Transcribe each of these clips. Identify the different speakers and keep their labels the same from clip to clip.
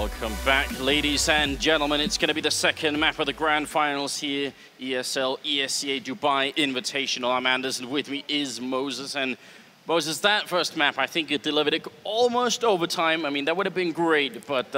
Speaker 1: Welcome back, ladies and gentlemen. It's going to be the second map of the grand finals here, ESL ESEA Dubai Invitational. I'm Anders, and with me is Moses. And Moses, that first map, I think you delivered it almost overtime. I mean, that would have been great, but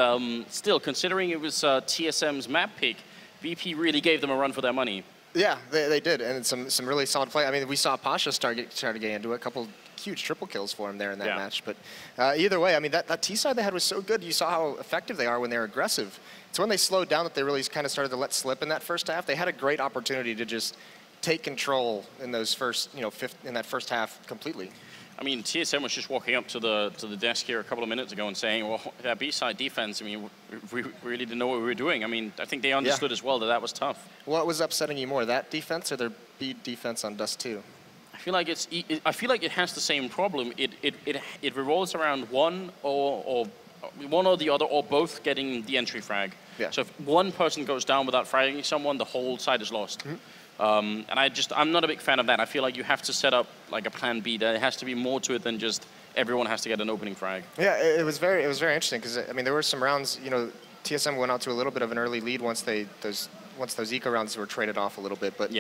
Speaker 1: still, considering it was TSM's map pick, VP really gave them a run for their money. Yeah,
Speaker 2: they did, and some really solid play. I mean, we saw Pasha started getting into a couple huge triple kills for him there in that match. But either way, I mean, that T side they had was so good. You saw how effective they are when they're aggressive. It's when they slowed down that they really kind of started to let slip in that first half. They had a great opportunity to just take control in those first, in that first half completely.
Speaker 1: I mean, TSM was just walking up to the desk here a couple of minutes ago and saying, well, that B-side defense, I mean, we really didn't know what we were doing. I mean, I think they understood as well that was tough.
Speaker 2: What was upsetting you more, that defense or their B defense on Dust 2?
Speaker 1: I feel like it has the same problem. It revolves around one or the other, or both getting the entry frag.
Speaker 2: Yeah.
Speaker 1: So if one person goes down without fragging someone, the whole side is lost. Mm-hmm. And I'm not a big fan of that. I feel like you have to set up like a plan B. There has to be more to it than just everyone has to get an opening frag.
Speaker 2: Yeah, it was very interesting because I mean there were some rounds. TSM went out to a little bit of an early lead once those eco rounds were traded off a little bit. But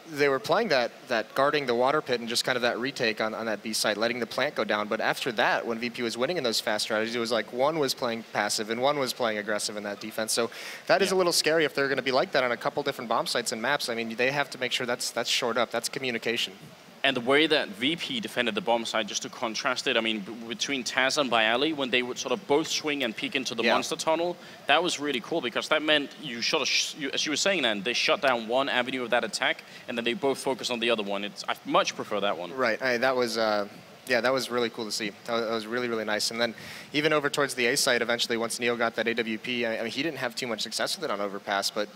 Speaker 2: they were playing that guarding the water pit and just kind of that retake on that B side, letting the plant go down. But after that, when VP was winning in those fast strategies, it was like one was playing passive and one was playing aggressive in that defense. So that is a little scary if they're going to be like that on a couple different bomb sites and maps. I mean, they have to make sure that's shored up. That's communication.
Speaker 1: And the way that VP defended the bomb side, just to contrast it, I mean, between Taz and Bayali, when they would sort of both swing and peek into the monster tunnel, that was really cool because that meant you sort of, as you were saying then, they shut down one avenue of that attack and then they both focus on the other one. I much prefer that one.
Speaker 2: Right. That was, that was really cool to see. That was really, really nice. And then even over towards the A side, eventually, once Neo got that AWP, I mean, he didn't have too much success with it on Overpass, but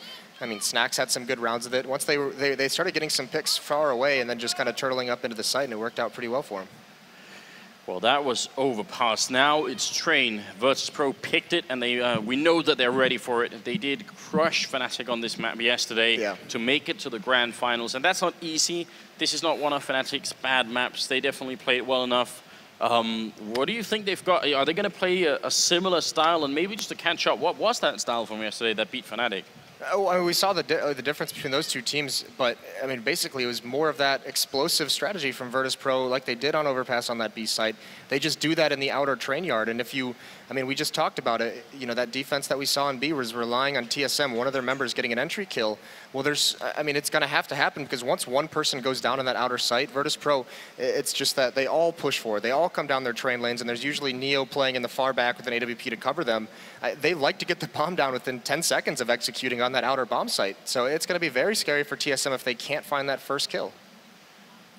Speaker 2: I mean, Snacks had some good rounds with it. Once they started getting some picks far away and then just kind of turtling up into the site, and it worked out pretty well for him.
Speaker 1: Well, that was Overpass. Now it's Train. Virtus.Pro picked it, and we know that they're ready for it. They did crush Fnatic on this map yesterday to make it to the grand finals, and that's not easy. This is not one of Fnatic's bad maps. They definitely played it well enough. What do you think they've got? Are they going to play a similar style? And maybe just to catch up, what was that style from yesterday that beat Fnatic?
Speaker 2: Oh, I mean, we saw the difference between those two teams, but I mean, basically it was more of that explosive strategy from Virtus.Pro, like they did on Overpass on that B site. They just do that in the outer train yard, and I mean, we just talked about it. That defense that we saw in B was relying on TSM, one of their members getting an entry kill. Well, I mean, it's going to have to happen because once one person goes down in that outer site, Virtus.Pro, it's just that they all push forward. They all come down their train lanes, and there's usually Neo playing in the far back with an AWP to cover them. They like to get the bomb down within 10 seconds of executing on that outer bomb site. So it's going to be very scary for TSM if they can't find that first kill.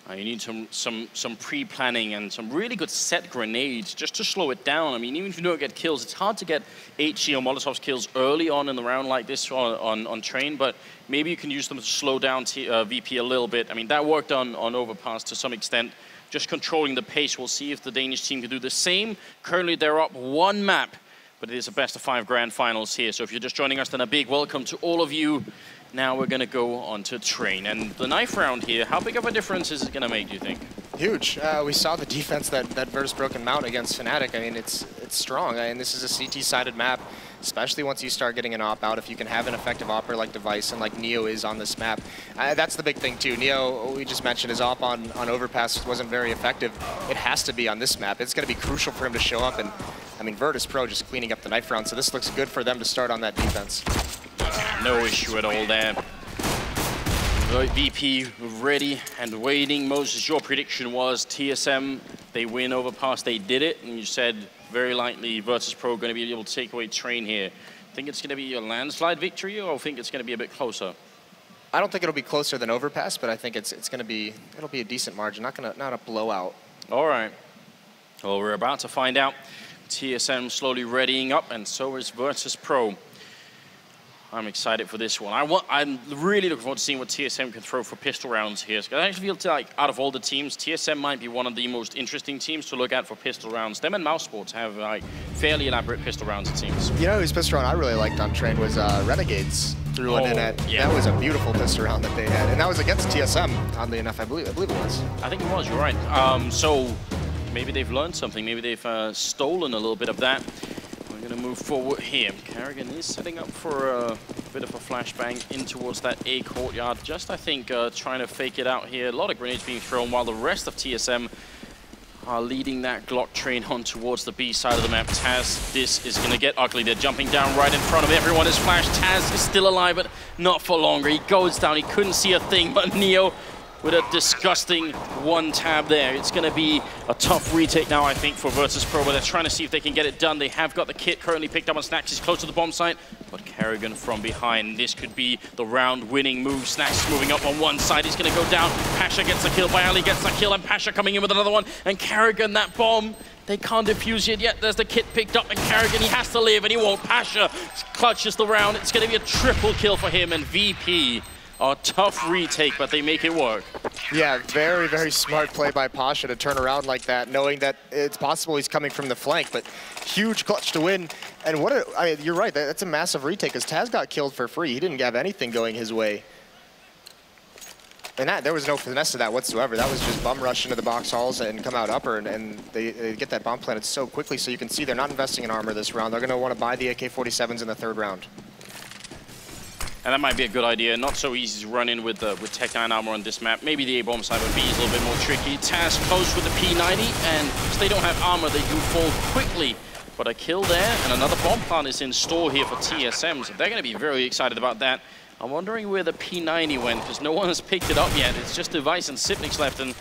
Speaker 1: You need some pre-planning and some really good set grenades just to slow it down. I mean, even if you don't get kills, it's hard to get HC or Molotov's kills early on in the round like this on Train, but maybe you can use them to slow down VP a little bit. I mean, that worked on Overpass to some extent, just controlling the pace. We'll see if the Danish team can do the same. Currently, they're up one map, but it is a best-of-5 grand finals here. So if you're just joining us, then a big welcome to all of you. Now we're going to go on to Train. And the knife round here, how big of a difference is it going to make, do you think?
Speaker 2: Huge. We saw the defense that Virtus.Pro can mount against Fnatic. I mean, it's strong. I mean, this is a CT-sided map, especially once you start getting an op out. If you can have an effective opper like Device and like Neo is on this map. That's the big thing, too. Neo, we just mentioned, his op on Overpass wasn't very effective. It has to be on this map. It's going to be crucial for him to show up. And, I mean, Virtus.Pro just cleaning up the knife round. So this looks good for them to start on that defense.
Speaker 1: No issue at all there. VP ready and waiting. Moses, your prediction was TSM, they win Overpass, they did it, and you said very likely Virtus.Pro going to be able to take away Train here. Think it's going to be a landslide victory, or think it's going to be a bit closer?
Speaker 2: I don't think it'll be closer than Overpass, but I think it'll be a decent margin, not a blowout. All right.
Speaker 1: Well, we're about to find out. TSM slowly readying up, and so is Virtus.Pro. I'm excited for this one. I'm really looking forward to seeing what TSM can throw for pistol rounds here. Because I actually feel like out of all the teams, TSM might be one of the most interesting teams to look at for pistol rounds. Them and Mouse Sports have like fairly elaborate pistol rounds, it seems.
Speaker 2: You know whose pistol round I really liked on Train was Renegades. Threw one in at. Yeah. That was a beautiful pistol round that they had, and that was against TSM. Oddly enough, I believe it was.
Speaker 1: I think it was. You're right. So maybe they've learned something. Maybe they've stolen a little bit of that. We're going to move forward here. Carrigan is setting up for a bit of a flashbang in towards that A courtyard. Just, I think, trying to fake it out here. A lot of grenades being thrown while the rest of TSM are leading that Glock train on towards the B side of the map. Taz, this is going to get ugly. They're jumping down right in front of everyone. Is flashed. Taz is still alive, but not for longer. He goes down. He couldn't see a thing, but Neo with a disgusting one tab there. It's going to be a tough retake now, I think, for Virtus.Pro, but they're trying to see if they can get it done. They have got the kit currently picked up on Snacks. He's close to the bomb site, but Carrigan from behind. This could be the round-winning move. Snacks is moving up on one side. He's going to go down. Pasha gets the kill. Bayali gets the kill, and Pasha coming in with another one. And Carrigan, that bomb, they can't defuse it yet. There's the kit picked up, and Carrigan, he has to live, and he won't. Pasha clutches the round. It's going to be a triple kill for him, and VP. A tough retake, but they make it work.
Speaker 2: Yeah, very, very smart play by Pasha to turn around like that, knowing that it's possible he's coming from the flank, but huge clutch to win. And you're right, that's a massive retake, because Taz got killed for free. He didn't have anything going his way. And there was no finesse to that whatsoever. That was just bum rush into the box halls and come out upper, and they get that bomb planted so quickly, so you can see they're not investing in armor this round. They're going to want to buy the AK-47s in the third round.
Speaker 1: And that might be a good idea. Not so easy to run in with Tech 9 armor on this map. Maybe the A-bomb side, but B is a little bit more tricky. Taz close with the P90, and because they don't have armor, they do fall quickly. But a kill there, and another bomb plant is in store here for TSM, so they're going to be very excited about that. I'm wondering where the P90 went, because no one has picked it up yet. It's just Device and Sipnix left, and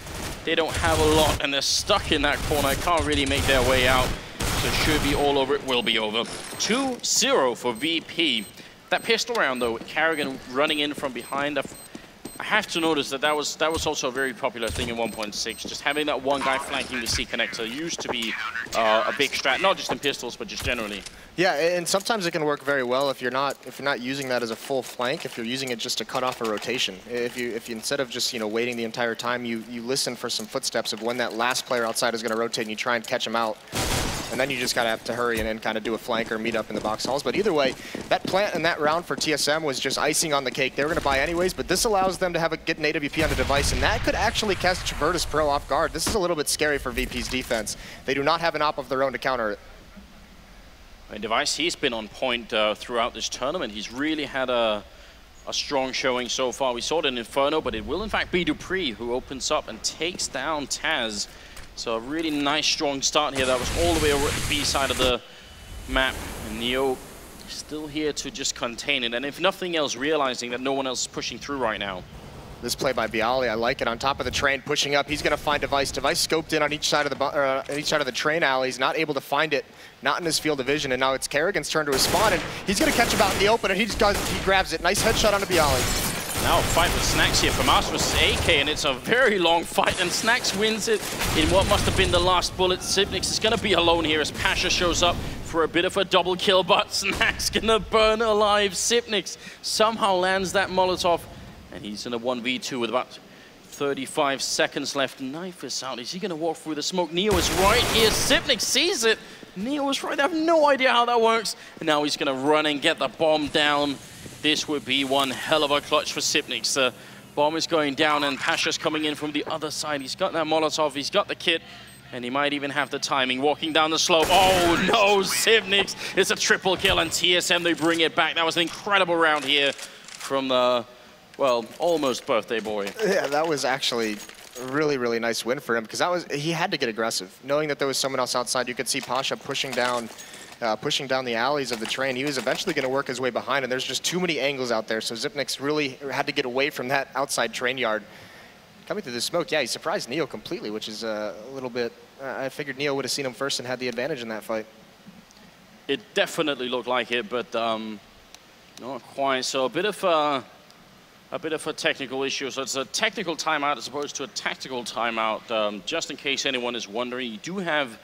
Speaker 1: they don't have a lot, and they're stuck in that corner. Can't really make their way out, so it should be all over. It will be over. 2-0 for VP. That pistol round, though, Carrigan running in from behind, I have to notice that that was also a very popular thing in 1.6. Just having that one guy flanking the C connector used to be a big strat, not just in pistols, but just generally. Yeah, and sometimes it can work very well if you're not using that as a full flank. If you're using it just to cut off a rotation. If you instead of just waiting the entire time, you listen for some footsteps of when that last player outside is going to rotate, and you try and catch him out. And then you just gotta have to hurry and kind of do a flank or meet up in the box halls. But either way, that plant in that round for TSM was just icing on the cake. They were gonna buy anyways, but this allows them to get an AWP on the device, and that could actually catch Virtus.Pro off guard. This is a little bit scary for VP's defense. They do not have an op of their own to counter it. And Device, he's been on point throughout this tournament. He's really had a strong showing so far. We saw it in Inferno, but it will in fact be Dupree who opens up and takes down Taz. So a really nice, strong start here. That was all the way over at the B side of the map. And Neo still here to just contain it. And if nothing else, realizing that no one else is pushing through right now. This play by Bialy, I like it. On top of the train, pushing up. He's going to find Device. Device scoped in on each side of the train alley. He's not able to find it. Not in his field of vision. And now it's Carrigan's turn to respond. And he's going to catch him out in the open. And he grabs it. Nice headshot onto Bialy. Now a fight with Snacks here from us versus AK, and it's a very long fight, and Snacks wins it in what must have been the last bullet. Sipnix is going to be alone here as Pasha shows up for a bit of a double kill, but Snacks going to burn alive. Sipnix somehow lands that Molotov, and he's in a 1v2 with about 35 seconds left. Knife is out. Is he going to walk through the smoke? Neo is right here. Sipnix sees it. Neo is right. I have no idea how that works. And now he's going to run and get the bomb down. This would be one hell of a clutch for Sipnix. The bomb is going down, and Pasha's coming in from the other side. He's got that Molotov, he's got the kit, and he might even have the timing. Walking down the slope. Oh no, Sipnix. It's a triple kill, and TSM, they bring it back. That was an incredible round here from the, well, almost birthday boy. Yeah, that was actually a really, really nice win for him, because he had to get aggressive. Knowing that there was someone else outside, you could see Pasha pushing down the alleys of the train. He was eventually going to work his way behind, and there's just too many angles out there, so Sipnix really had to get away from that outside train yard. Coming through the smoke, yeah, he surprised Neo completely, which is a little bit... I figured Neo would have seen him first and had the advantage in that fight. It definitely looked like it, but not quite. So a bit of a technical issue. So it's a technical timeout as opposed to a tactical timeout. Just in case anyone is wondering, you do have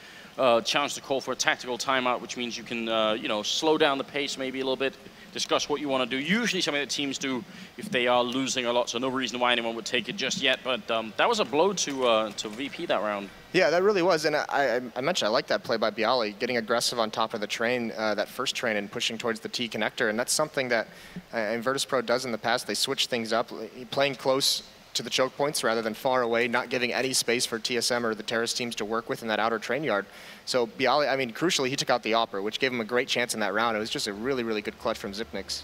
Speaker 1: chance to call for a tactical timeout, which means you can, slow down the pace maybe a little bit, discuss what you want to do. Usually something that teams do if they are losing a lot, so no reason why anyone would take it just yet. But that was a blow to VP that round. Yeah, that really was. And I mentioned I like that play by Bialy, getting aggressive on top of the train, that first train, and pushing towards the T connector. And that's something that Virtus.Pro does in the past. They switch things up, playing close
Speaker 2: to the choke points rather than far away, not giving any space for TSM or the terrorist teams to work with in that outer train yard. So Bialy, I mean, crucially, he took out the Opera, which gave him a great chance in that round. It was just a really, really good clutch from Xyp9x.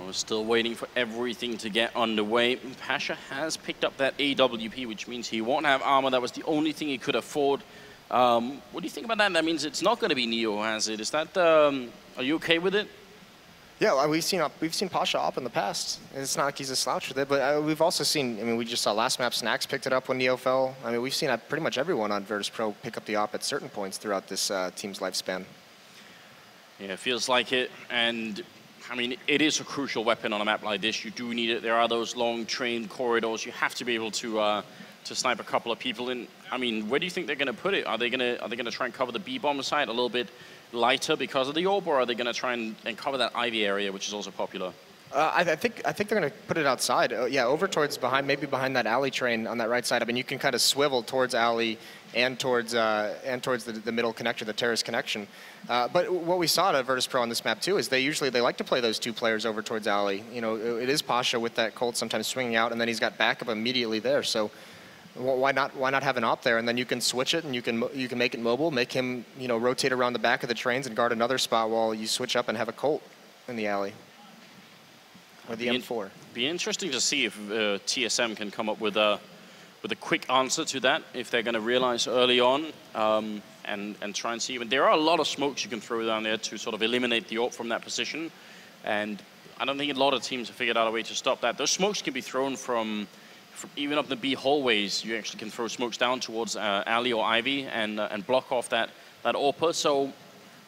Speaker 1: We're still waiting for everything to get underway. Pasha has picked up that AWP, which means he won't have armor. That was the only thing he could afford. What do you think about that? That means it's not going to be Neo who has it. Is that? Are you okay with it?
Speaker 2: Yeah, well, we've seen Pasha up in the past. It's not like he's a slouch with it, but we've also seen. I mean, we just saw last map Snacks picked it up when Neo fell. I mean, we've seen pretty much everyone on Virtus.Pro pick up the op at certain points throughout this team's lifespan.
Speaker 1: Yeah, it feels like it, and I mean, it is a crucial weapon on a map like this. You do need it. There are those long train corridors. You have to be able to snipe a couple of people in. I mean, where do you think they're going to put it? Are they going to try and cover the B-bomb side a little bit lighter because of the orb, or are they going to try and cover that Ivy area, which is also popular?
Speaker 2: I think they're going to put it outside. Yeah, over towards maybe behind that alley train on that right side. I mean, you can kind of swivel towards alley and towards the middle connector, the terrace connection. But what we saw at Virtus.Pro on this map too is they like to play those two players over towards alley. You know, it is Pasha with that Colt sometimes swinging out, and then he's got backup immediately there. So why not have an op there, and then you can switch it and you can make it mobile, make him rotate around the back of the trains and guard another spot while you switch up and have a Colt in the alley. Or the M4.
Speaker 1: Be interesting to see if TSM can come up with a quick answer to that, if they're going to realize early on and try and see. But there are a lot of smokes you can throw down there to sort of eliminate the AWP from that position, and I don't think a lot of teams have figured out a way to stop that. Those smokes can be thrown from even up the B hallways. You actually can throw smokes down towards alley or Ivy and block off that AWP. So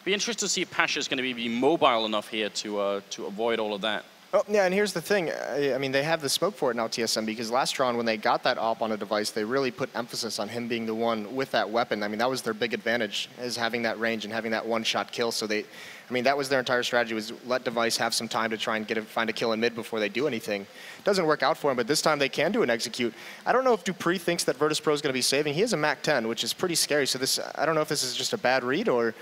Speaker 1: be interested to see if Pasha is going to be mobile enough here to avoid all of that.
Speaker 2: Oh, yeah, and here's the thing. I mean, they have the smoke for it now, TSM, because last round when they got that op on a device, they really put emphasis on him being the one with that weapon. I mean, that was their big advantage, is having that range and having that one-shot kill. So I mean, that was their entire strategy, was let device have some time to try and find a kill in mid before they do anything. It doesn't work out for him, but this time they can do an execute. I don't know if Dupree thinks that Virtus.Pro is going to be saving. He has a Mac 10, which is pretty scary. So I don't know if this is just a bad read or...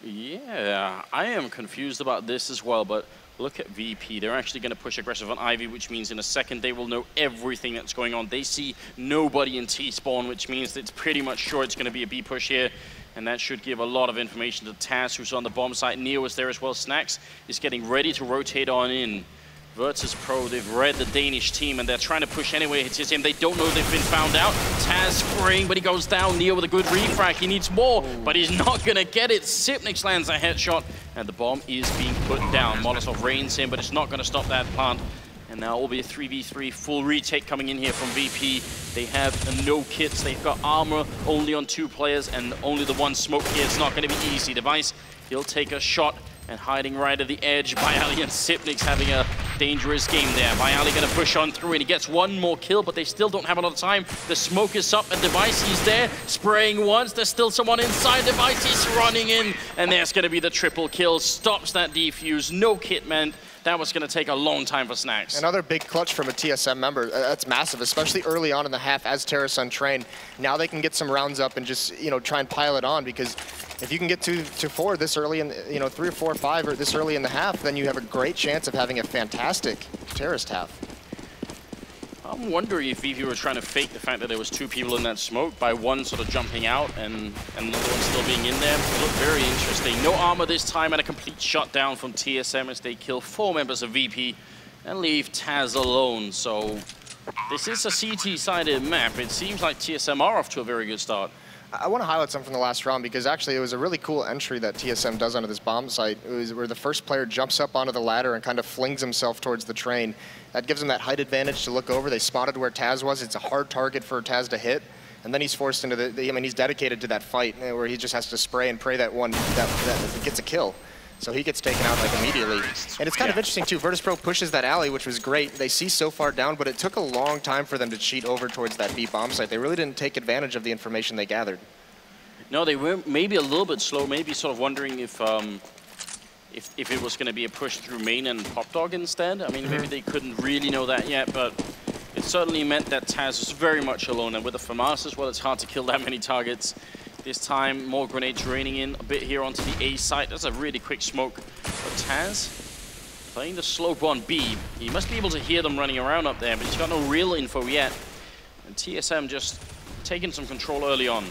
Speaker 1: Yeah, I am confused about this as well, but look at VP. They're actually going to push aggressive on Ivy, which means in a second they will know everything that's going on. They see nobody in T-spawn, which means that it's pretty much sure it's going to be a B push here. And that should give a lot of information to Taz, who's on the bomb site. Neo is there as well. Snacks is getting ready to rotate on in. Virtus.Pro, they've read the Danish team, and they're trying to push anyway. It's him. They don't know they've been found out. Taz spraying, but he goes down. Neo with a good refrag. He needs more, but he's not going to get it. Xyp9x lands a headshot, and the bomb is being put down. Molotov rains him, but it's not going to stop that plant. And now will be a 3v3 full retake coming in here from VP. They have no kits. They've got armor only on 2 players, and only the one smoke here. It's not going to be easy. Device, he'll take a shot. And hiding right at the edge, Bialy and Xyp9x having a dangerous game there. Bialy going to push on through, and he gets one more kill, but they still don't have a lot of time. The smoke is up, and Device, he's there, spraying once. There's still someone inside. Device, he's running in, and there's going to be the triple kill. Stops that defuse. No kit, man. That was going to take a long time for Snacks.
Speaker 2: Another big clutch from a TSM member. That's massive, especially early on in the half as Terrace untrained. Now they can get some rounds up and just, try and pile it on, because if you can get to 4 this early in, 3 or 4 or 5 or this early in the half, then you have a great chance of having a fantastic Terraced half.
Speaker 1: I'm wondering if VP were trying to fake the fact that there was 2 people in that smoke by one sort of jumping out and another one still being in there. It looked very interesting. No armor this time, and a complete shutdown from TSM as they kill 4 members of VP and leave Taz alone. So this is a CT-sided map. It seems like TSM are off to a very good start.
Speaker 2: I want to highlight something from the last round, because actually it was a really cool entry that TSM does onto this bomb site. It was where the first player jumps up onto the ladder and kind of flings himself towards the train. That gives him that height advantage to look over. They spotted where Taz was. It's a hard target for Taz to hit. And then he's forced into he's dedicated to that fight where he just has to spray and pray that that gets a kill. So he gets taken out like immediately. And it's kind of interesting too, Virtus.Pro pushes that alley, which was great. They see so far down, but it took a long time for them to cheat over towards that B bomb site. They really didn't take advantage of the information they gathered.
Speaker 1: No, they were maybe a little bit slow, maybe sort of wondering if it was going to be a push through main and Pop Dog instead. I mean, maybe they couldn't really know that yet, but it certainly meant that Taz was very much alone. And with the FAMAS as well, it's hard to kill that many targets. This time, more grenades raining in a bit here onto the A site. That's a really quick smoke for Taz. Playing the slope on B. He must be able to hear them running around up there, but he's got no real info yet. And TSM just taking some control early on.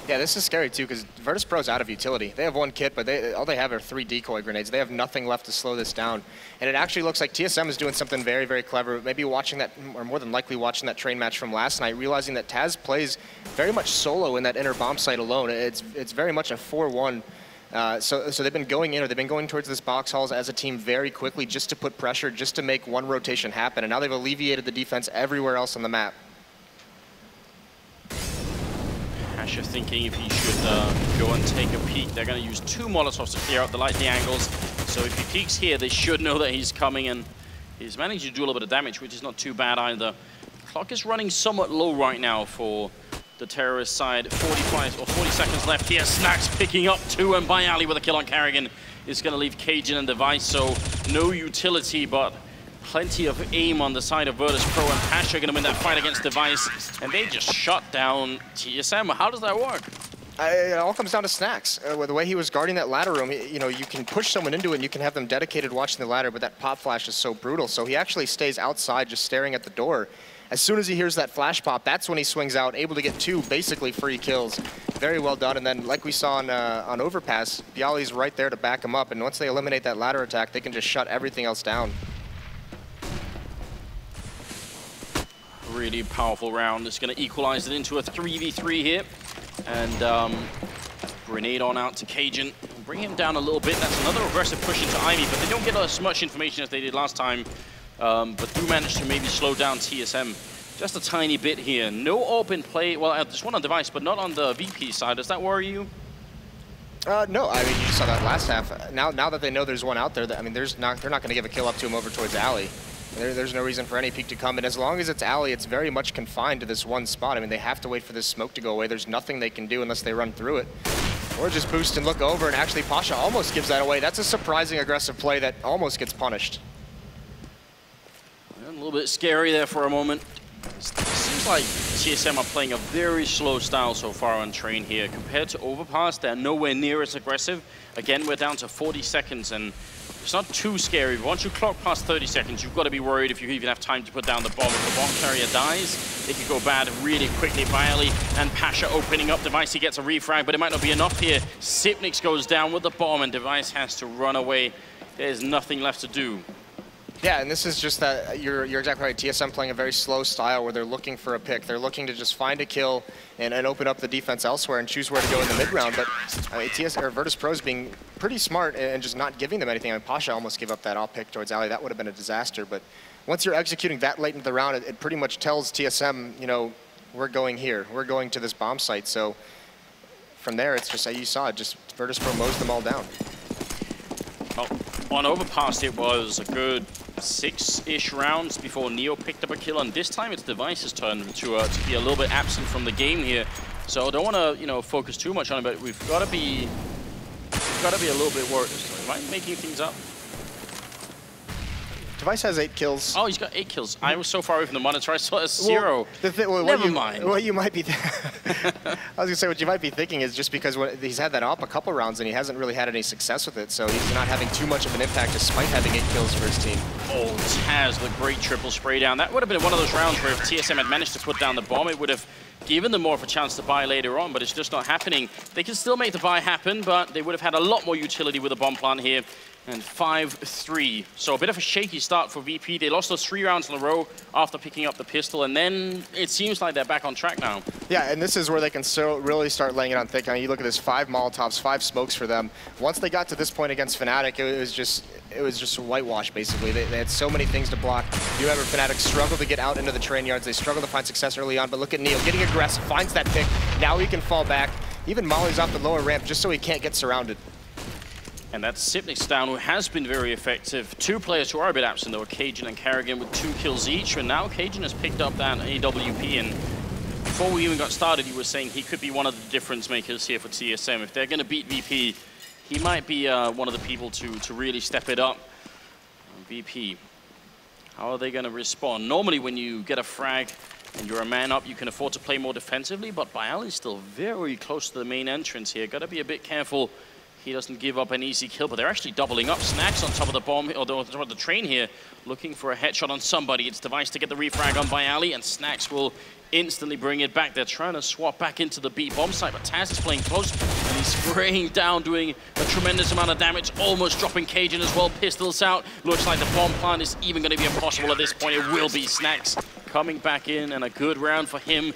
Speaker 2: Yeah, this is scary too, because Virtus.Pro's out of utility. They have one kit, but all they have are 3 decoy grenades. They have nothing left to slow this down. And it actually looks like TSM is doing something very, very clever. Maybe watching that, or more than likely watching that train match from last night, realizing that Taz plays very much solo in that inner bomb site alone. It's very much a 4-1. So they've been going in, or they've been going towards this box halls as a team very quickly just to put pressure, just to make one rotation happen. And now they've alleviated the defense everywhere else on the map.
Speaker 1: Asher thinking if he should go and take a peek. They're going to use 2 Molotovs to clear out the likely angles. So if he peeks here, they should know that he's coming, and he's managed to do a little bit of damage, which is not too bad either. Clock is running somewhat low right now for the terrorist side. 45 or 40 seconds left here. Snacks picking up 2, and by Ali with a kill on Carrigan is going to leave Cajun and Device. So no utility, but plenty of aim on the side of Virtus.Pro, and Pasha are going to win that fight against Device, and they just shut down TSM. How does that work?
Speaker 2: It all comes down to Snacks. The way he was guarding that ladder room, you know, you can push someone into it and you can have them dedicated watching the ladder, but that pop flash is so brutal. So he actually stays outside just staring at the door. As soon as he hears that flash pop, that's when he swings out, able to get 2 basically free kills. Very well done. And then like we saw on Overpass, Bialy's right there to back him up. And once they eliminate that ladder attack, they can just shut everything else down.
Speaker 1: Really powerful round. It's going to equalize it into a 3v3 here. And grenade on out to Cajun. Bring him down a little bit. That's another aggressive push into Ivy, but they don't get as much information as they did last time. But do manage to maybe slow down TSM just a tiny bit here. No open play. Well, there's one on Device, but not on the VP side. Does that worry you?
Speaker 2: No, I mean, you saw that last half. Now that they know there's one out there, I mean, they're not going to give a kill up to him over towards Alley. There's no reason for any peek to come, and as long as it's Alley, it's very much confined to this one spot. I mean, they have to wait for this smoke to go away. There's nothing they can do unless they run through it. Or just boost and look over, and actually Pasha almost gives that away. That's a surprising aggressive play that almost gets punished.
Speaker 1: A little bit scary there for a moment. It seems like TSM are playing a very slow style so far on train here. Compared to Overpass, they're nowhere near as aggressive. Again, we're down to 40 seconds, and it's not too scary. Once you clock past 30 seconds, you've got to be worried if you even have time to put down the bomb. If the bomb carrier dies, it could go bad really quickly. Bialy and Pasha opening up. Device, he gets a refrag, but it might not be enough here. Sipnix goes down with the bomb, and Device has to run away. There's nothing left to do.
Speaker 2: Yeah, and this is just that, you're exactly right. TSM playing a very slow style where they're looking for a pick. They're looking to just find a kill and open up the defense elsewhere and choose where to go in the mid-round. But I mean, Virtus.Pro is being pretty smart and just not giving them anything. I mean, Pasha almost gave up that off pick towards Alley. That would have been a disaster. But once you're executing that late into the round, it pretty much tells TSM, you know, we're going here. We're going to this bomb site. So from there, it's just, you saw it, just Virtus.Pro mows them all down.
Speaker 1: Well, on Overpass, it was a good 6-ish rounds before Neo picked up a kill, and this time it's Device's turn to be a little bit absent from the game here. So I don't want to, you know, focus too much on it, but we've got to be a little bit worried. Am I making things up?
Speaker 2: Device has 8 kills.
Speaker 1: Oh, he's got 8 kills. I was so far away from the monitor, I saw a 0. Never mind.
Speaker 2: What you might be, I was gonna say what you might be thinking is just because he's had that op a couple rounds and he hasn't really had any success with it, so he's not having too much of an impact despite having 8 kills for his team.
Speaker 1: Oh, Taz, the great triple spray down. That would have been one of those rounds where if TSM had managed to put down the bomb, it would have given them more of a chance to buy later on, but it's just not happening. They can still make the buy happen, but they would have had a lot more utility with a bomb plant here. And 5-3. So a bit of a shaky start for VP. They lost those 3 rounds in a row after picking up the pistol, and then it seems like they're back on track now. Yeah,
Speaker 2: and this is where they can really start laying it on thick. I mean, you look at this 5 Molotovs, 5 smokes for them. Once they got to this point against Fnatic, it was just a whitewash, basically. They had so many things to block. You remember Fnatic struggled to get out into the train yards. They struggled to find success early on, but look at Neil getting aggressive, finds that pick. Now he can fall back. Even Molly's off the lower ramp just so he can't get surrounded.
Speaker 1: And that's Sipnix down, who has been very effective. 2 players who are a bit absent, though, Cajun and Carrigan with 2 kills each. And now Cajun has picked up that AWP. And before we even got started, he was saying he could be one of the difference makers here for TSM. If they're going to beat VP, he might be one of the people to really step it up. VP, how are they going to respond? Normally, when you get a frag and you're a man up, you can afford to play more defensively. But Bialy is still very close to the main entrance here. Got to be a bit careful he doesn't give up an easy kill, but they're actually doubling up. Snacks on top of the bomb, or on top of the train here, looking for a headshot on somebody. It's Device to get the refrag on by Ali, and Snacks will instantly bring it back. They're trying to swap back into the B bomb site, but Taz is playing close, and he's spraying down, doing a tremendous amount of damage, almost dropping Cajun as well. Pistols out. Looks like the bomb plant is even going to be impossible at this point. It will be Snacks coming back in, and a good round for him.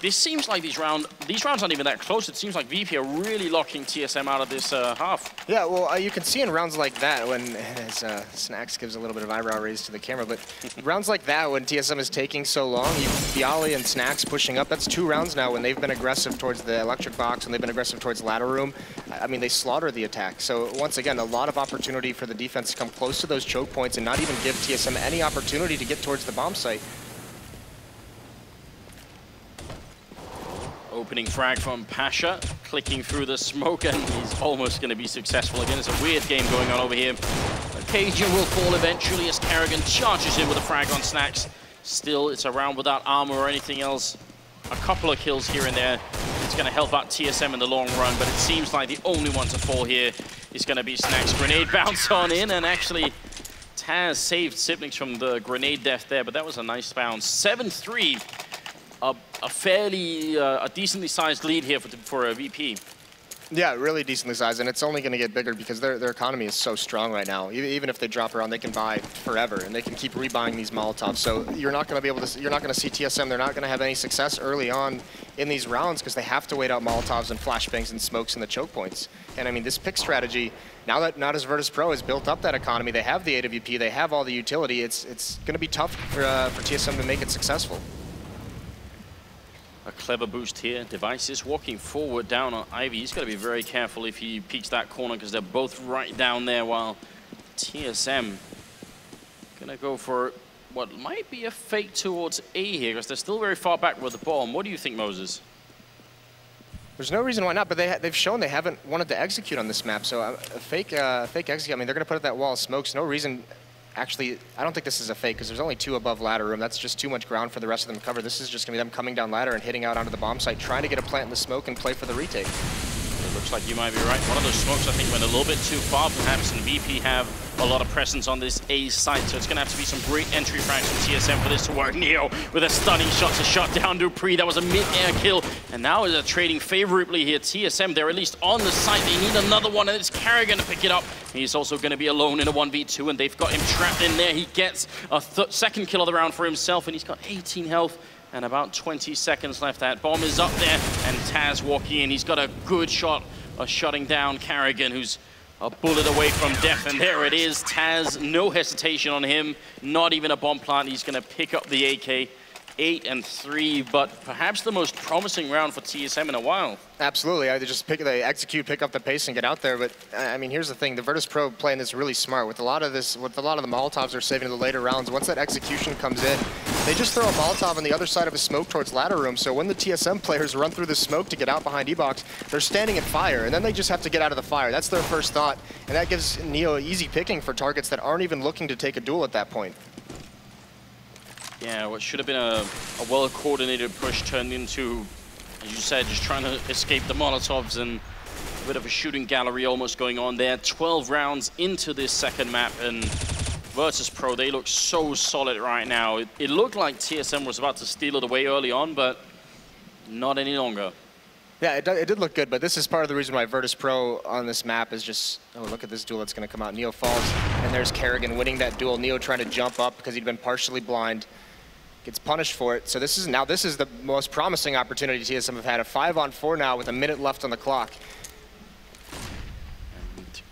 Speaker 1: This seems like these rounds aren't even that close. It seems like VP are really locking TSM out of this half. Yeah, well, you can see in rounds like that when, as Snacks gives a little bit of eyebrow raise to the camera, but rounds like that when TSM is taking so long, you see Ali and Snacks pushing up. That's 2 rounds now when they've been aggressive towards the electric box and they've been aggressive towards ladder room. I mean, they slaughter the attack. So once again, a lot of opportunity for the defense to come close to those choke points and not even give TSM any opportunity to get towards the bomb site. Opening frag from Pasha, clicking through the smoke, and he's almost going to be successful again. It's a weird game going on over here. Cajun will fall eventually as Kerrigan charges in with a frag on Snacks. Still, it's a round without armor or anything else. A couple of kills here and there. It's going to help out TSM in the long run, but it seems like the only one to fall here is going to be Snacks. Grenade bounce on in, and actually Taz saved Siblings from the grenade death there, but that was a nice bounce. 7-3. A fairly, a decently sized lead here for a VP. Yeah, really decently sized, and it's only going to get bigger because their economy is so strong right now. Even if they drop around, they can buy forever, and they can keep rebuying these Molotovs. So you're not going to be able to, you're not going to see TSM. They're not going to have any success early on in these rounds because they have to wait out Molotovs and flashbangs and smokes in the choke points. And I mean, this pick strategy, now that Virtus.Pro has built up that economy, they have the AWP, they have all the utility. It's going to be tough for TSM to make it successful. A clever boost here. Device is walking forward down on Ivy. He's got to be very careful if he peeks that corner because they're both right down there, while TSM gonna go for what might be a fake towards A here because they're still very far back with the bomb. What do you think, Moses? There's no reason why not, but they've shown they haven't wanted to execute on this map. So a fake execute, I mean, they're gonna put up that wall of smokes. No reason. Actually, I don't think this is a fake because there's only 2 above ladder room. That's just too much ground for the rest of them to cover. This is just going to be them coming down ladder and hitting out onto the bomb site, trying to get a plant in the smoke and play for the retake. It looks like you might be right. One of those smokes, I think, went a little bit too far, perhaps, and VP have a lot of presence on this A site, so it's going to have to be some great entry frags from TSM for this to work. Neo with a stunning shot to shut down Dupree. That was a mid-air kill, and now they're trading favorably here. TSM, they're at least on the site. They need another one, and it's Kerrigan to pick it up. He's also going to be alone in a 1v2, and they've got him trapped in there. He gets a second kill of the round for himself, and he's got 18 health. And about 20 seconds left. That bomb is up there, and Taz walking in. He's got a good shot of shutting down Kerrigan, who's a bullet away from death. And there it is. Taz, no hesitation on him. Not even a bomb plant. He's going to pick up the AK. 8-3, but perhaps the most promising round for TSM in a while. Absolutely. They just they execute, pick up the pace, and get out there. But I mean, here's the thing: the Virtus.Pro playing this really smart. With a lot of the Molotovs they're saving to the later rounds. Once that execution comes in, they just throw a Molotov on the other side of a smoke towards ladder room. So when the TSM players run through the smoke to get out behind E-Box, they're standing in fire, and then they just have to get out of the fire. That's their first thought, and that gives Neo easy picking for targets that aren't even looking to take a duel at that point. Yeah, what should have been a well-coordinated push turned into, as you said, just trying to escape the Molotovs, and a bit of a shooting gallery almost going on there. 12 rounds into this second map, and Virtus.Pro, they look so solid right now. It looked like TSM was about to steal it away early on, but not any longer. Yeah, it did look good, but this is part of the reason why Virtus.Pro on this map is just, oh, look at this duel that's going to come out. Neo falls, and there's Kerrigan winning that duel. Neo trying to jump up because he'd been partially blind. Gets punished for it. So this is the most promising opportunity TSM have had. A 5-on-4 now with a minute left on the clock. And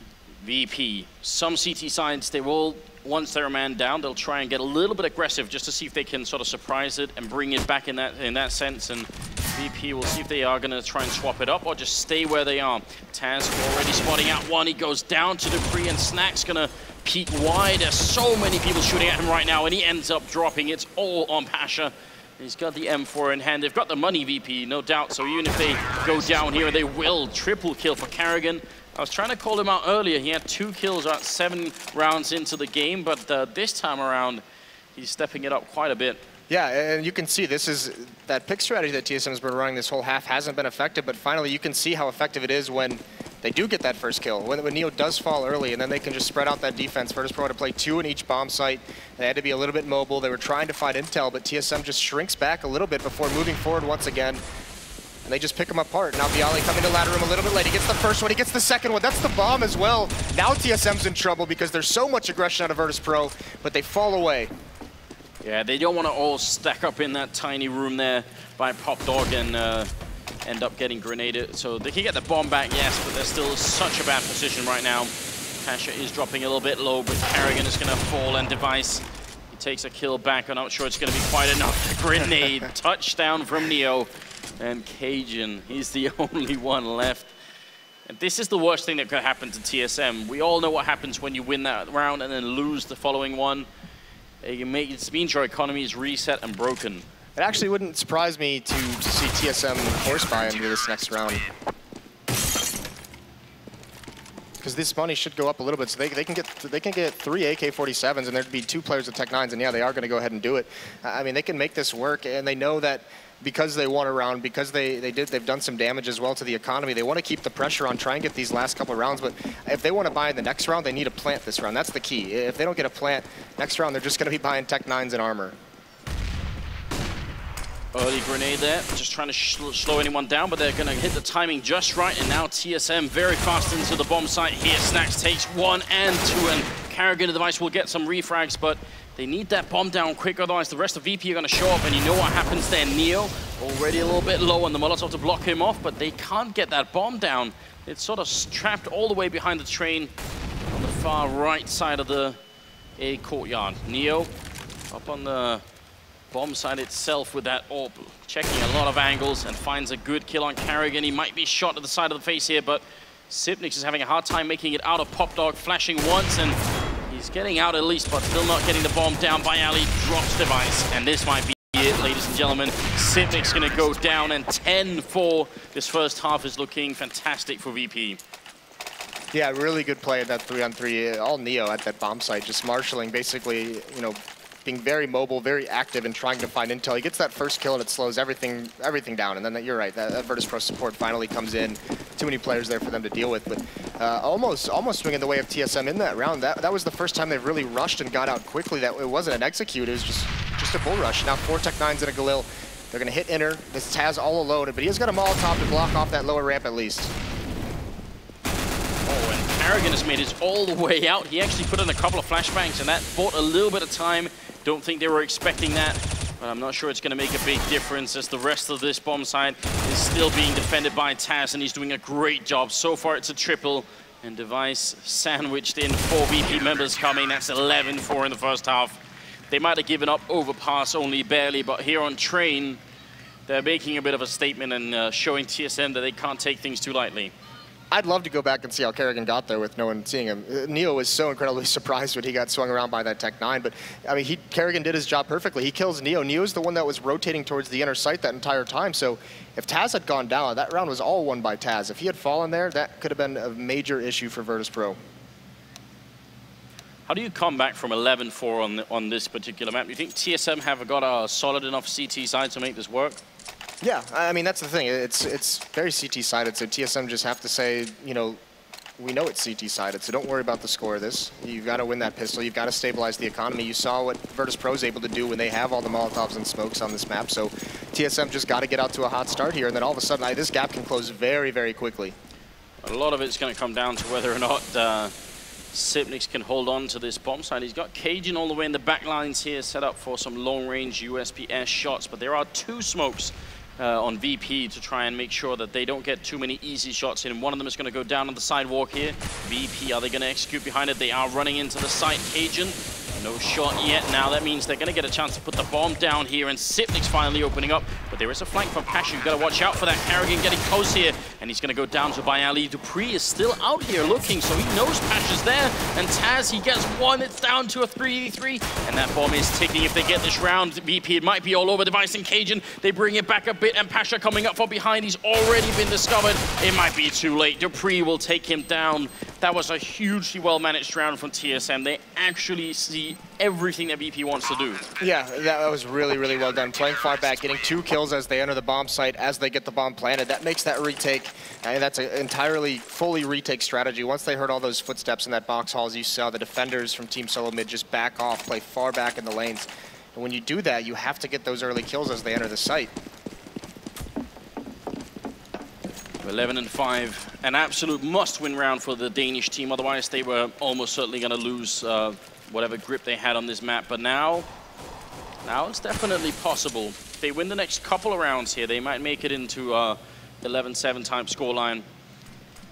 Speaker 1: VP, some CT sides, they will, once they're a man down, they'll try and get a little bit aggressive just to see if they can sort of surprise it and bring it back in that sense. And VP will see if they are going to try and swap it up or just stay where they are. Taz already spotting out one. He goes down to Dupree, and Snack's going to peek wide. There's so many people shooting at him right now, and he ends up dropping. It's all on Pasha. He's got the M4 in hand. They've got the money, VP, no doubt. So even if they go down here, they will. Triple kill for Kerrigan. I was trying to call him out earlier. He had 2 kills about 7 rounds into the game, but this time around, he's stepping it up quite a bit. Yeah, and you can see this is that pick strategy that TSM has been running this whole half hasn't been effective, but finally you can see how effective it is when
Speaker 2: They do get that first kill when Neo does fall early, and then they can just spread out that defense. Virtus.Pro had to play 2 in each bomb site. They had to be a little bit mobile. They were trying to find intel, but TSM just shrinks back a little bit before moving forward once again. And they just pick them apart. Now Bialy coming to ladder room a little bit late. He gets the first one, he gets the second one. That's the bomb as well. Now TSM's in trouble because there's so much aggression out of Virtus.Pro, but they fall away.
Speaker 1: Yeah, they don't want to all stack up in that tiny room there by Pop Dog and end up getting grenaded. So they can get the bomb back, yes, but they're still such a bad position right now. Pasha is dropping a little bit low, but Karrigan is going to fall, and Device, he takes a kill back. I'm not sure it's going to be quite enough. Grenade, touchdown from Neo. And Cajun, he's the only one left. And this is the worst thing that could happen to TSM. We all know what happens when you win that round and then lose the following one. It means your economy is reset and broken.
Speaker 2: It actually wouldn't surprise me to see TSM force buy into this next round. Because this money should go up a little bit, so they can get 3 AK-47s, and there'd be 2 players with Tech 9s, and yeah, they are going to go ahead and do it. I mean, they can make this work, and they know that because they won a round, because they've done some damage as well to the economy, they want to keep the pressure on, try and get these last couple of rounds, but if they want to buy in the next round, they need to plant this round. That's the key. If they don't get a plant next round, they're just going to be buying Tech 9s and armor.
Speaker 1: Early grenade there, just trying to slow anyone down, but they're going to hit the timing just right, and now TSM very fast into the bomb site here. Snacks takes 1 and 2, and Karrigan the Device will get some refrags, but they need that bomb down quick, otherwise the rest of VP are going to show up, and you know what happens there. Neo already a little bit low on the Molotov to block him off, but they can't get that bomb down. It's sort of trapped all the way behind the train on the far right side of the A courtyard. Neo up on the bomb side itself with that orb, checking a lot of angles and finds a good kill on Karrigan. He might be shot to the side of the face here, but Sipnix is having a hard time making it out of Pop Dog, flashing once, and he's getting out at least, but still not getting the bomb down. Bialy drops Device, and this might be it, ladies and gentlemen. Sipnix gonna go down, and 10-4. This first half is looking fantastic for VP.
Speaker 2: Yeah, really good play at that 3-on-3. All Neo at that bomb site, just marshalling, basically, you know, being very mobile, very active, and trying to find intel. He gets that first kill, and it slows everything down. And then you're right, that Virtus.Pro support finally comes in. Too many players there for them to deal with, but almost swinging the way of TSM in that round. That was the first time they've really rushed and got out quickly. That it wasn't an execute, it was just a bull rush. Now 4 Tech 9s and a Galil. They're gonna hit inner. This Taz all alone, but he has got a Molotov to block off that lower ramp at least.
Speaker 1: Oh, and Karrigan has made his all the way out. He actually put in a couple of flashbangs, and that bought a little bit of time. Don't think they were expecting that, but I'm not sure it's going to make a big difference as the rest of this bomb site is still being defended by Taz, and he's doing a great job. So far, it's a triple, and Device sandwiched in 4 VP members coming. That's 11-4 in the first half. They might have given up overpass only barely, but here on Train, they're making a bit of a statement and showing TSM that they can't take things too lightly.
Speaker 2: I'd love to go back and see how Karrigan got there with no one seeing him. Neo was so incredibly surprised when he got swung around by that Tech 9, but I mean, Karrigan did his job perfectly. He kills Neo. Neo's the one that was rotating towards the inner site that entire time, so if Taz had gone down, that round was all won by Taz. If he had fallen there, that could have been a major issue for Virtus.Pro.
Speaker 1: How do you come back from 11-4 on this particular map? Do you think TSM have got a solid enough CT side to make this work?
Speaker 2: Yeah, I mean, that's the thing. It's very CT-sided, so TSM just have to say, you know, we know it's CT-sided, so don't worry about the score of this. You've got to win that pistol. You've got to stabilize the economy. You saw what Virtus.Pro is able to do when they have all the Molotovs and smokes on this map, so TSM just got to get out to a hot start here, and then all of a sudden, this gap can close very, very quickly.
Speaker 1: A lot of it's going to come down to whether or not Sipnix can hold on to this bomb side. He's got Cajun all the way in the back lines here, set up for some long-range USPS shots, but there are 2 smokes on VP to try and make sure that they don't get too many easy shots in. One of them is going to go down on the sidewalk here. VP, are they going to execute behind it? They are running into the site. Cajun, no shot yet. Now that means they're going to get a chance to put the bomb down here, and Sipnix finally opening up. But there is a flank from Pasha. You've got to watch out for that. Karrigan getting close here, and he's going to go down to Bialy. Dupree is still out here looking, so he knows Pasha's there. And Taz, he gets 1. It's down to a 3v3, and that bomb is ticking. If they get this round, VP, it might be all over Device and Cajun. They bring it back a bit, and Pasha coming up from behind. He's already been discovered. It might be too late. Dupree will take him down. That was a hugely well-managed round from TSM. They actually really everything that VP wants to do.
Speaker 2: Yeah, that was really, really well done. Playing far back, getting 2 kills as they enter the bomb site, as they get the bomb planted. That makes that retake, and that's an entirely fully retake strategy. Once they heard all those footsteps in that box hall, as you saw, the defenders from Team Solo Mid just back off, play far back in the lanes. And when you do that, you have to get those early kills as they enter the site.
Speaker 1: 11-5, an absolute must-win round for the Danish team. Otherwise, they were almost certainly going to lose whatever grip they had on this map. But now it's definitely possible. If they win the next couple of rounds here, they might make it into 11-7 type scoreline.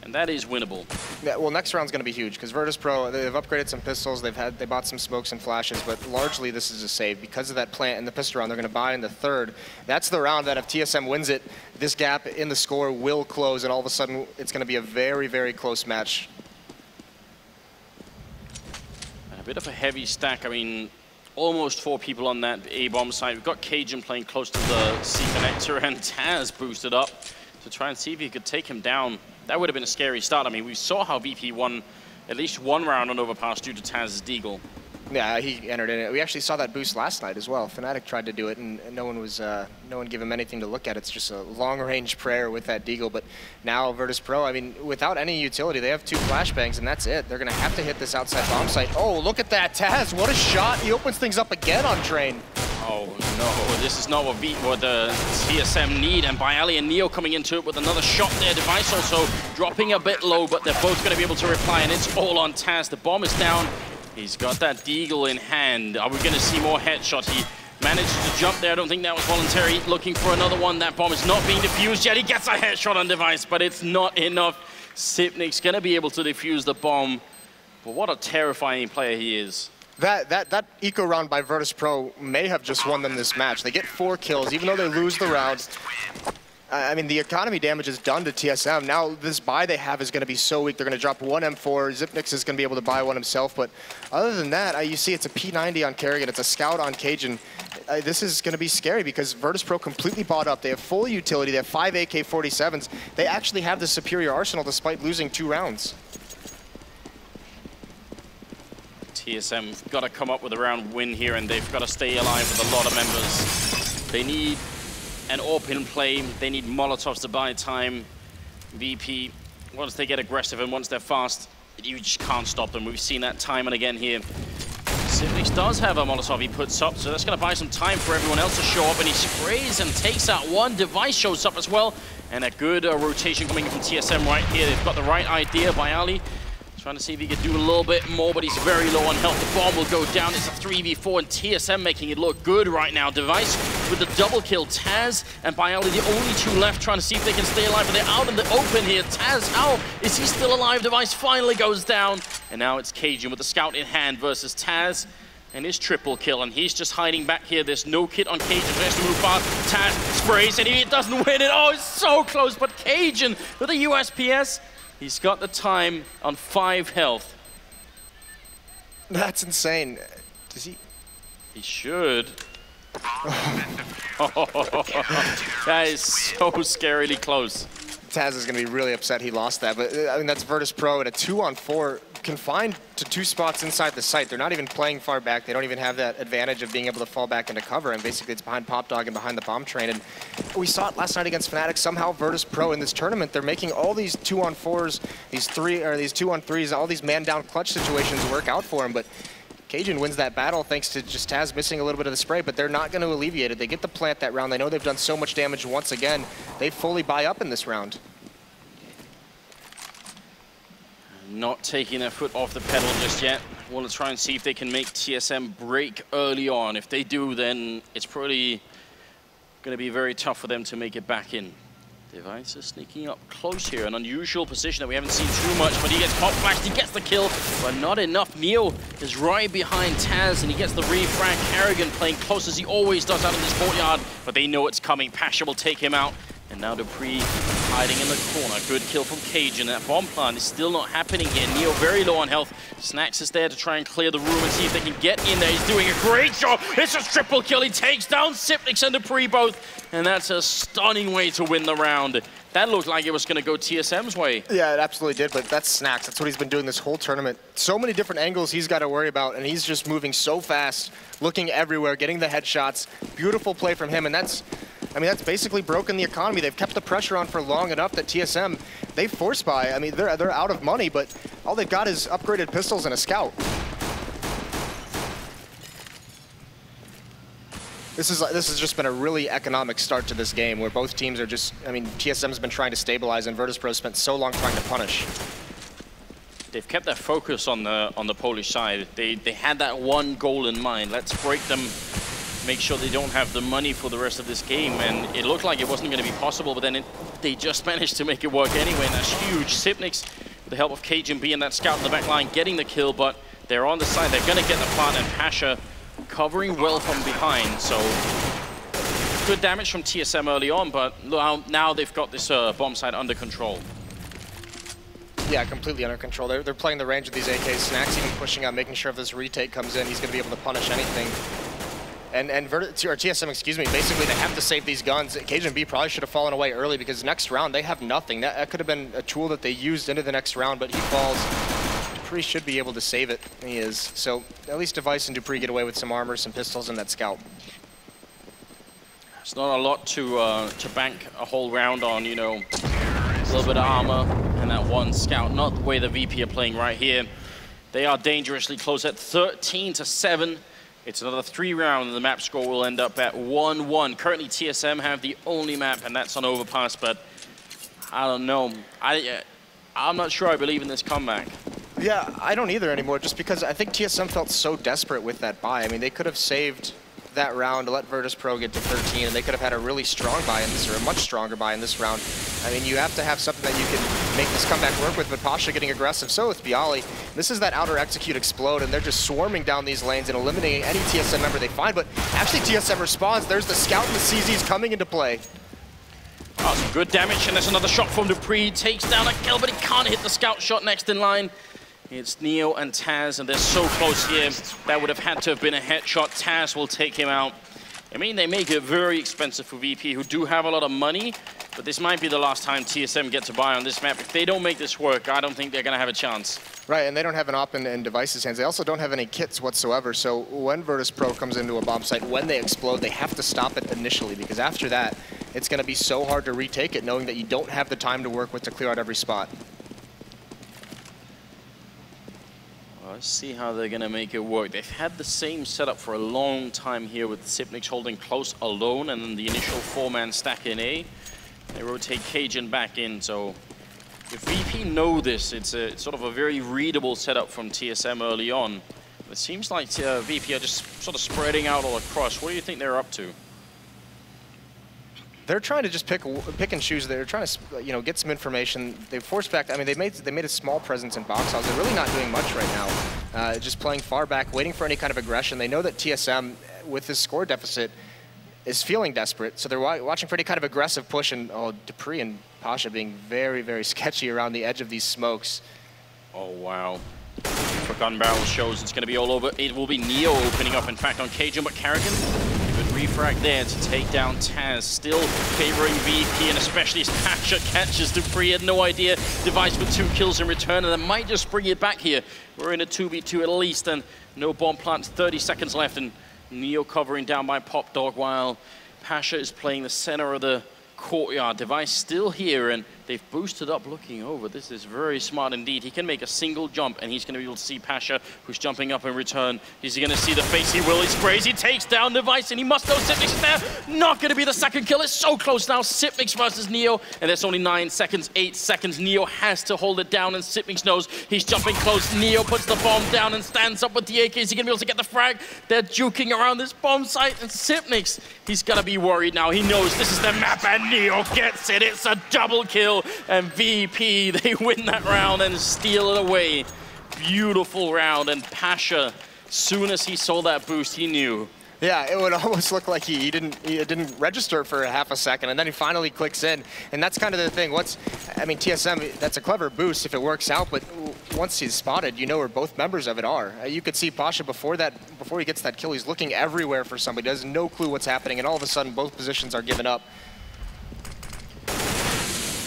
Speaker 1: And that is winnable.
Speaker 2: Yeah, well, next round's going to be huge because Virtus.Pro, they've upgraded some pistols, they bought some smokes and flashes, but largely this is a save. Because of that plant in the pistol round, they're going to buy in the third. That's the round that if TSM wins it, this gap in the score will close, and all of a sudden it's going to be a very, very close match.
Speaker 1: A bit of a heavy stack. I mean, almost 4 people on that A-bomb side. We've got Cajun playing close to the C connector, and Taz boosted up to try and see if he could take him down. That would have been a scary start. I mean, we saw how VP won at least 1 round on Overpass due to Taz's deagle.
Speaker 2: Yeah, he entered in it. We actually saw that boost last night as well. Fnatic tried to do it, and no one gave him anything to look at. It's just a long-range prayer with that deagle. But now Virtus.Pro, I mean, without any utility, they have 2 flashbangs, and that's it. They're going to have to hit this outside bomb site. Oh, look at that, Taz! What a shot! He opens things up again on Train.
Speaker 1: Oh no, this is not what the TSM need, and Byali and Neo coming into it with another shot there. Device also dropping a bit low, but they're both going to be able to reply, and it's all on Taz. The bomb is down. He's got that deagle in hand. Are we going to see more headshots? He managed to jump there. I don't think that was voluntary. Looking for another one. That bomb is not being defused yet. He gets a headshot on Device, but it's not enough. Sipnik's going to be able to defuse the bomb, but what a terrifying player he is.
Speaker 2: That eco round by Virtus.Pro may have just won them this match. They get 4 kills, even though they lose the round. I mean, the economy damage is done to TSM. Now, this buy they have is going to be so weak. They're going to drop 1 M4. Zipnix is going to be able to buy 1 himself. But other than that, you see it's a P90 on Kerrigan. It's a Scout on Cajun. This is going to be scary because Virtus.Pro completely bought up. They have full utility. They have 5 AK-47s. They actually have the superior arsenal despite losing 2 rounds.
Speaker 1: TSM got to come up with a round win here, and they've got to stay alive with a lot of members. They need an open play. They need Molotovs to buy time. VP, once they get aggressive and once they're fast, you just can't stop them. We've seen that time and again here. Sipnix does have a Molotov he puts up, so that's going to buy some time for everyone else to show up, and he sprays and takes out 1. Device shows up as well, and a good rotation coming in from TSM right here. They've got the right idea by Ali. Trying to see if he could do a little bit more, but he's very low on health. The bomb will go down. It's a 3v4, and TSM making it look good right now. Device with the double kill. Taz and Byali, the only 2 left, trying to see if they can stay alive, but they're out in the open here. Taz, how is he still alive? Device finally goes down, and now it's Cajun with the Scout in hand versus Taz and his triple kill, and he's just hiding back here. There's no kit on Cajun, so he has to move fast. Taz sprays, and he doesn't win it. Oh, it's so close, but Cajun with the USPS. He's got the time on 5 health.
Speaker 2: That's insane. Does he?
Speaker 1: He should. That is so scarily close.
Speaker 2: Taz is going to be really upset he lost that, but I mean, that's Virtus.Pro at a 2-on-4, confined to 2 spots inside the site. They're not even playing far back. They don't even have that advantage of being able to fall back into cover, and basically it's behind Pop Dog and behind the bomb train. And we saw it last night against Fnatic. Somehow Virtus.Pro in this tournament, they're making all these 2-on-4s, these 2-on-3s, all these man-down clutch situations work out for him, but Cajun wins that battle thanks to just Taz missing a little bit of the spray, but they're not going to alleviate it. They get the plant that round. They know they've done so much damage once again. They fully buy up in this round.
Speaker 1: Not taking their foot off the pedal just yet. Want to try and see if they can make TSM break early on. If they do, then it's probably going to be very tough for them to make it back in. Device is sneaking up close here. An unusual position that we haven't seen too much, but he gets pop flashed, he gets the kill, but not enough. Neo is right behind Taz, and he gets the refrag. Kerrigan playing close as he always does out in this courtyard, but they know it's coming. Pasha will take him out. And now Dupree hiding in the corner. Good kill from Cajun. That bomb plant is still not happening here. Neo very low on health. Snacks is there to try and clear the room and see if they can get in there. He's doing a great job. It's a triple kill. He takes down Sipnix and Dupree both. And that's a stunning way to win the round. That looked like it was going to go TSM's way.
Speaker 2: Yeah, it absolutely did, but that's Snacks. That's what he's been doing this whole tournament. So many different angles he's got to worry about, and he's just moving so fast, looking everywhere, getting the headshots. Beautiful play from him, and that's basically broken the economy. They've kept the pressure on for long enough that TSM, they force buy. I mean, they're out of money, but all they've got is upgraded pistols and a scout. This has just been a really economic start to this game where both teams are just, I mean, TSM's been trying to stabilize and Virtus.Pro spent so long trying to punish.
Speaker 1: They've kept their focus on the Polish side. They had that one goal in mind. Let's break them, make sure they don't have the money for the rest of this game. And it looked like it wasn't going to be possible, but then they just managed to make it work anyway, and that's huge. Sipnix, with the help of Cajun B and that scout in the back line, getting the kill, but they're on the side. They're going to get the plant, and Pasha covering well from behind. So good damage from TSM early on, but now they've got this bomb site under control.
Speaker 2: Yeah, completely under control. They're playing the range of these AKs. Snacks even pushing out, making sure if this retake comes in, he's going to be able to punish anything. And TSM, excuse me, basically they have to save these guns. Cajun B probably should have fallen away early because next round they have nothing. That could have been a tool that they used into the next round, but he falls. Dupree should be able to save it. He is. So at least Device and Dupree get away with some armor, some pistols, and that scout.
Speaker 1: It's not a lot to bank a whole round on, you know. A little bit of armor and that one scout. Not the way the VP are playing right here. They are dangerously close at 13-7. It's another 3 round, and the map score will end up at 1-1. Currently, TSM have the only map, and that's on Overpass, but I don't know. I'm not sure I believe in this comeback.
Speaker 2: Yeah, I don't either anymore, just because I think TSM felt so desperate with that buy. I mean, they could have saved that round to let Virtus.Pro get to 13, and they could have had a really strong buy in this, or a much stronger buy in this round. I mean, you have to have something that you can make this comeback work with, but Pasha getting aggressive. So with Bialy, this is that outer execute explode, and they're just swarming down these lanes and eliminating any TSM member they find, but actually TSM responds. There's the scout and the CZs coming into play.
Speaker 1: Oh, some good damage, and there's another shot from Dupree. Takes down a kill, but he can't hit the scout shot next in line. It's Neo and Taz, and they're so close here. That would have had to have been a headshot. Taz will take him out. I mean, they make it very expensive for VP, who do have a lot of money, but this might be the last time TSM get to buy on this map. If they don't make this work, I don't think they're going to have a chance. Right,
Speaker 2: and they don't have an op in Device's hands. They also don't have any kits whatsoever, so when Virtus.Pro comes into a bomb site, when they explode, they have to stop it initially, because after that, it's going to be so hard to retake it, knowing that you don't have the time to work with to clear out every spot.
Speaker 1: Let's see how they're going to make it work. They've had the same setup for a long time here with Sipnix holding close alone and then the initial 4-man stack in A. They rotate Cajun back in, so if VP know this, it's sort of a very readable setup from TSM early on. It seems like VP are just sort of spreading out all across. What do you think they're up to?
Speaker 2: They're trying to just pick and choose. They're trying to, you know, get some information. They forced back. I mean, they made a small presence in box house. They're really not doing much right now. Just playing far back, waiting for any kind of aggression. They know that TSM, with this score deficit, is feeling desperate. So they're watching for any kind of aggressive push. And Dupree and Pasha being very, very sketchy around the edge of these smokes.
Speaker 1: Oh wow! For gun barrel shows it's going to be all over. It will be Neo opening up, in fact, on Cajun, but Carrigan. Refrag there to take down Taz, still favoring VP, and especially as Pasha catches Dupree. Had no idea. Device with 2 kills in return, and they might just bring it back here. We're in a 2v2 at least, and no bomb plants. 30 seconds left, and Neo covering down by Pop Dog while Pasha is playing the center of the courtyard. Device still here, and they've boosted up looking over. This is very smart indeed. He can make a single jump, and he's going to be able to see Pasha, who's jumping up in return. Is he going to see the face? He will. He sprays. He takes down Device, and he must know Sipnix is there. Not going to be the second kill. It's so close now. Sipnix versus Neo, and there's only 9 seconds, 8 seconds. Neo has to hold it down, and Sipnix knows he's jumping close. Neo puts the bomb down and stands up with the AK. Is he going to be able to get the frag? They're juking around this bomb site, and Sipnix, he's got to be worried now. He knows this is the map, and Neo gets it. It's a double kill, and VP, they win that round and steal it away. Beautiful round, and Pasha, soon as he saw that boost, he knew
Speaker 2: Yeah, it would almost look like he didn't register for a half a second, and then he finally clicks in. And that's kind of the thing. I mean, TSM, that's a clever boost if it works out, but once he's spotted, you know where both members of it are. You could see Pasha before he gets that kill, he's looking everywhere for somebody. He has no clue what's happening, and all of a sudden, both positions are given up.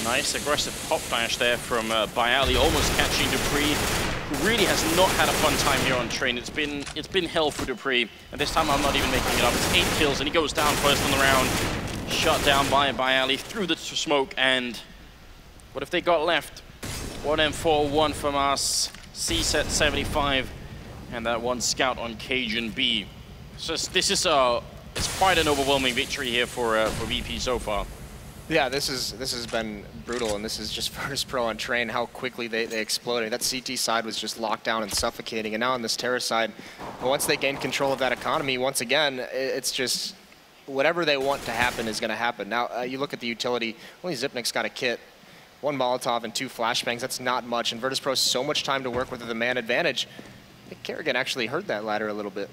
Speaker 1: Nice aggressive pop flash there from Bayali, almost catching Dupree, who really has not had a fun time here on Train. It's been hell for Dupree, and this time I'm not even making it up. It's 8 kills, and he goes down first on the round. Shut down by Bayali through the smoke, and what if they got left? 1M4, 1 from us, C-set 75, and that one scout on Cajun B. So it's quite an overwhelming victory here for VP so far.
Speaker 2: Yeah, this has been brutal, and this is just Virtus.Pro on Train, how quickly they exploded. That CT side was just locked down and suffocating, and now on this Terra side, once they gain control of that economy, once again, it's just whatever they want to happen is going to happen. Now, you look at the utility, only Zipnik's got a kit, 1 Molotov and 2 flashbangs, that's not much, and Virtus.Pro has so much time to work with the man advantage. I think Kerrigan actually heard that ladder a little bit.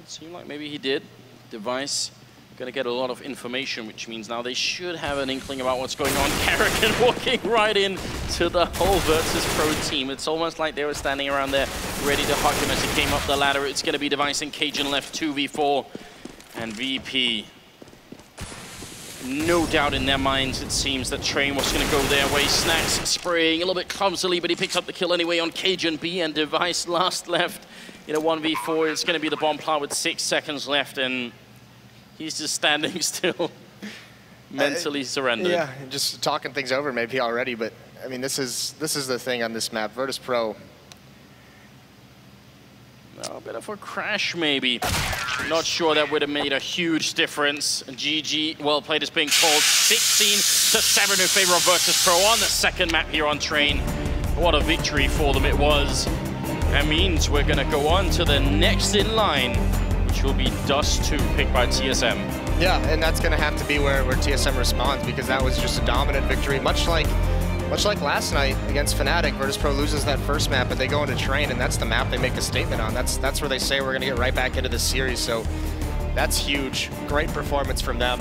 Speaker 1: It seemed like maybe he did. Device going to get a lot of information, which means now they should have an inkling about what's going on. Kerrigan walking right in to the whole Virtus.Pro team. It's almost like they were standing around there ready to hug him as he came up the ladder. It's going to be Device and Cajun left 2v4, and VP. No doubt in their minds, it seems, that Train was going to go their way. Snacks spraying a little bit clumsily, but he picks up the kill anyway on Cajun B, and Device last left in a 1v4. It's going to be the bomb plow with 6 seconds left, and he's just standing still, mentally surrendered.
Speaker 2: Yeah, just talking things over maybe already, but I mean, this is the thing on this map. Virtus.Pro.
Speaker 1: A bit of a crash, maybe. Not sure that would have made a huge difference. GG, well played is being called. 16-7 in favor of Virtus.Pro on the second map here on Train. What a victory for them it was. That means we're going to go on to the next in line, which will be Dust 2, picked by TSM.
Speaker 2: Yeah, and that's going to have to be where TSM responds, because that was just a dominant victory. Much like last night against Fnatic, Virtus.Pro loses that first map, but they go into Train, and that's the map they make a statement on. That's where they say we're going to get right back into this series, so that's huge. Great performance from them.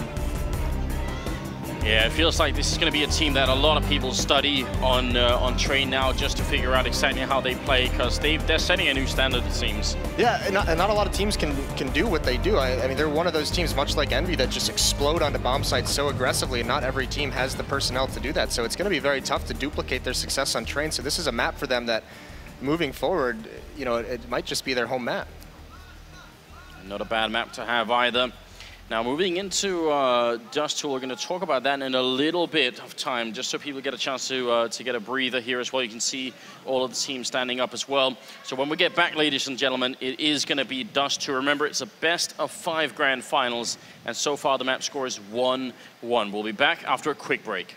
Speaker 1: Yeah, it feels like this is going to be a team that a lot of people study on Train now, just to figure out exactly how they play, because they're setting a new standard, it seems.
Speaker 2: Yeah, and not a lot of teams can do what they do. I mean, they're one of those teams, much like Envy, that just explode onto bomb sites so aggressively, and not every team has the personnel to do that. So it's going to be very tough to duplicate their success on Train. So this is a map for them that, moving forward, you know, it might just be their home map.
Speaker 1: Not a bad map to have either. Now, moving into Dust 2, we're going to talk about that in a little bit of time, just so people get a chance to get a breather here as well. You can see all of the teams standing up as well. So when we get back, ladies and gentlemen, it is going to be Dust 2. Remember, it's a best-of-5 grand finals, and so far the map score is 1-1. We'll be back after a quick break.